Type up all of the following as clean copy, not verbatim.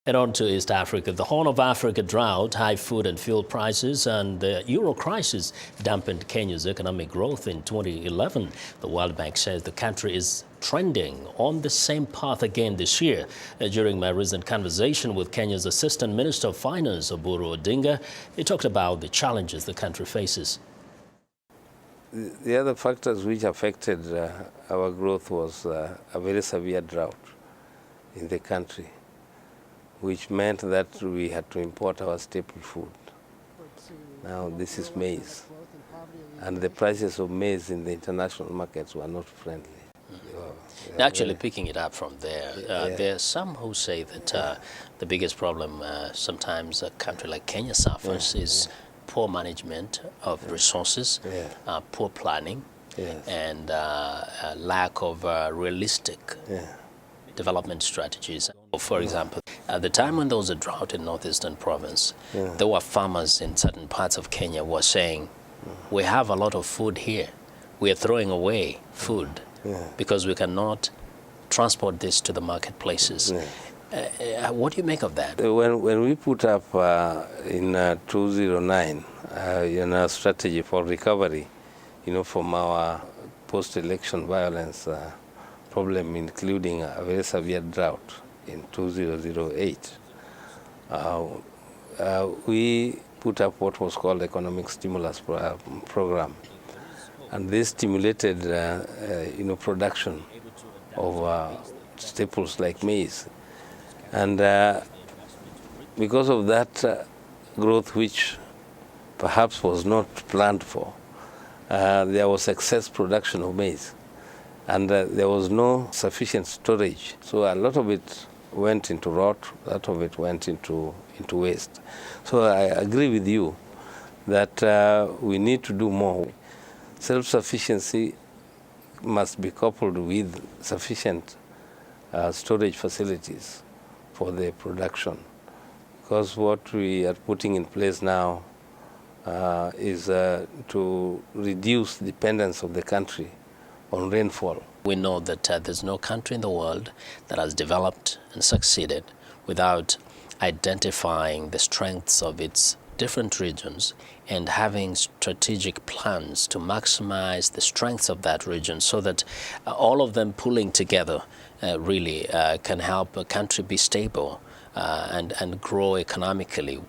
And on to East Africa. The Horn of Africa drought, high food and fuel prices, and the euro crisis dampened Kenya's economic growth in 2011. The World Bank says the country is trending on the same path again this year. During my recent conversation with Kenya's Assistant Minister of Finance, Oburu Odinga, he talked about the challenges the country faces. The other factors which affected our growth was a very severe drought in the country, which meant that we had to import our staple food. Now this is maize, and the prices of maize in the international markets were not friendly. Actually, picking it up from there, there are some who say that the biggest problem sometimes a country like Kenya suffers is poor management of resources, poor planning, and lack of realistic development strategies. For example, at the time when there was a drought in northeastern province, there were farmers in certain parts of Kenya who were saying, we have a lot of food here. We are throwing away food because we cannot transport this to the marketplaces. What do you make of that? When we put up in 2009, strategy for recovery, from our post-election violence problem, including a very severe drought in 2008, we put up what was called economic stimulus program, and this stimulated, production of staples like maize. And because of that growth, which perhaps was not planned for, there was excess production of maize, and there was no sufficient storage. So a lot of it went into rot, a lot of it went into waste. So I agree with you that we need to do more. Self-sufficiency must be coupled with sufficient storage facilities for the production, because what we are putting in place now is to reduce dependence of the country on rainfall. We know that there's no country in the world that has developed and succeeded without identifying the strengths of its different regions and having strategic plans to maximize the strengths of that region, so that all of them pulling together really can help a country be stable and grow economically.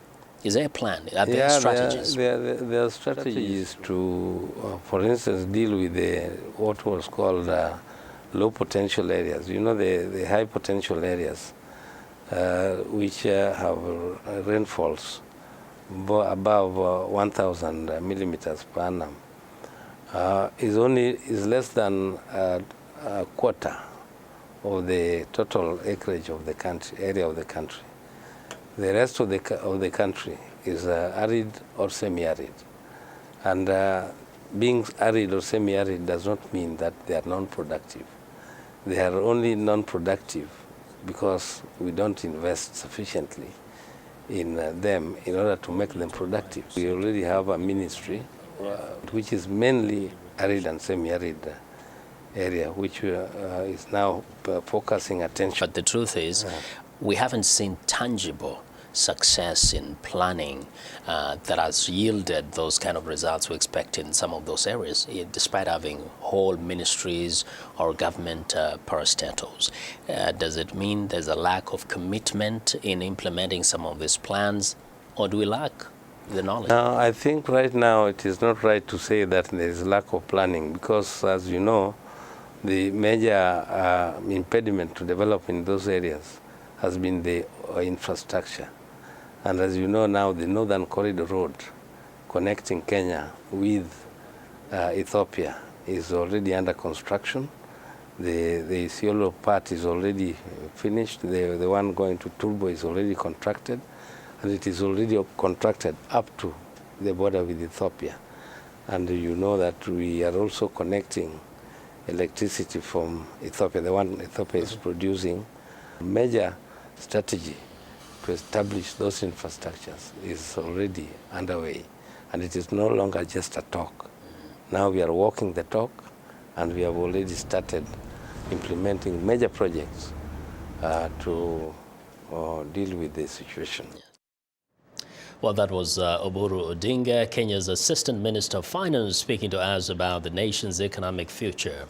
Is there a plan? Are there strategies? There are strategies to, for instance, deal with what was called low potential areas. The high potential areas, which have rainfalls above 1,000 millimeters per annum, is less than a quarter of the total acreage of the country, area of the country. The rest of the country is arid or semi-arid. And being arid or semi-arid does not mean that they are non-productive. They are only non-productive because we don't invest sufficiently in them in order to make them productive. We already have a ministry which is mainly arid and semi-arid area, which is now focusing attention. But the truth is, we haven't seen tangible success in planning that has yielded those kind of results we expect in some of those areas, despite having whole ministries or government parastatals. Does it mean there's a lack of commitment in implementing some of these plans, or do we lack the knowledge? No, I think right now it is not right to say that there is lack of planning, because, as you know, the major impediment to develop in those areas has been the infrastructure. And as you know now, the Northern Corridor Road connecting Kenya with Ethiopia is already under construction. The Isiolo part is already finished. The one going to Turbo is already contracted, and it is already contracted up to the border with Ethiopia. And you know that we are also connecting electricity from Ethiopia, the one Ethiopia is producing. A major strategy to establish those infrastructures is already underway, and it is no longer just a talk. Now we are walking the talk, and we have already started implementing major projects to deal with the situation. Well, that was Oburu Odinga, Kenya's Assistant Minister of Finance, speaking to us about the nation's economic future.